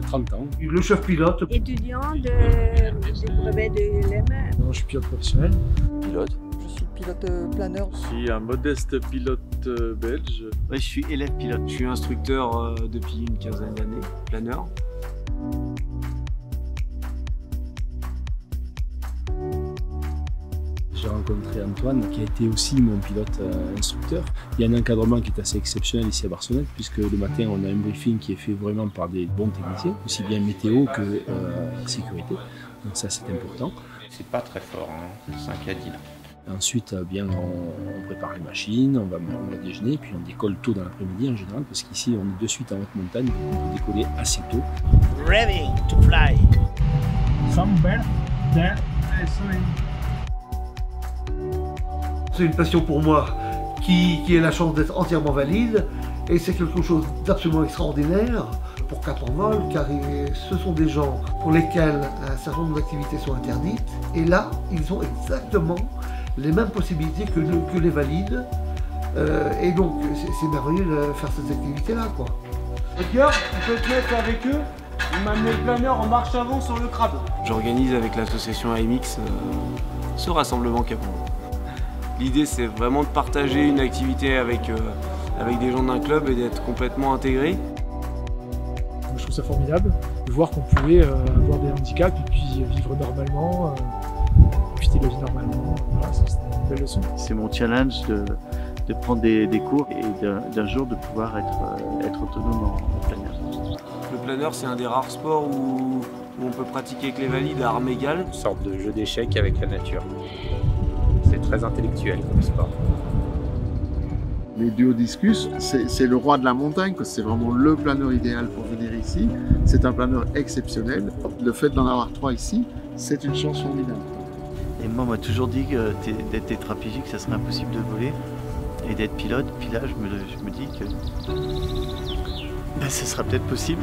30 ans. Le chef pilote. Étudiant du brevet de l'EM. Non, je suis pilote professionnel. Pilote. Je suis pilote planeur. Je suis un modeste pilote belge. Ouais, je suis élève pilote. Je suis instructeur depuis une quinzaine d'années, planeur. J'ai rencontré Antoine qui a été aussi mon pilote instructeur. Il y a un encadrement qui est assez exceptionnel ici à Barcelonnette puisque le matin on a un briefing qui est fait vraiment par des bons techniciens, aussi bien météo que sécurité. Donc ça c'est important. C'est pas très fort, hein, 5 à 10 là. Ensuite, bien, on prépare les machines, on va déjeuner, puis on décolle tôt dans l'après-midi en général, parce qu'ici on est de suite en haute montagne, donc on peut décoller assez tôt. Ready to fly. Somewhere there is C'est une passion pour moi qui a la chance d'être entièrement valide, et c'est quelque chose d'absolument extraordinaire pour Cap en Vol, car ce sont des gens pour lesquels un certain nombre d'activités sont interdites, et là, ils ont exactement les mêmes possibilités que les valides, et donc c'est merveilleux de faire cette activité-là, quoi. Regarde, on peut te mettre avec eux, on m'a amené le planeur en marche avant sur le crabe. J'organise avec l'association AMX ce rassemblement Cap en Vol. L'idée c'est vraiment de partager une activité avec des gens d'un club et d'être complètement intégré. Je trouve ça formidable de voir qu'on pouvait avoir des handicaps et puis vivre normalement, profiter de la vie normalement. Voilà, c'était une belle leçon. C'est mon challenge de prendre des cours et d'un jour de pouvoir être autonome en planeur. Le planeur c'est un des rares sports où on peut pratiquer avec les valides à armes égales. Une sorte de jeu d'échecs avec la nature. C'est très intellectuel comme sport. Les duodiscus, c'est le roi de la montagne, c'est vraiment le planeur idéal pour venir ici. C'est un planeur exceptionnel. Le fait d'en avoir 3 ici, c'est une chance formidable. Et moi, on m'a toujours dit que d'être tétraplégique, ça serait impossible de voler. Et d'être pilote, puis là, je me dis que ça sera peut-être possible.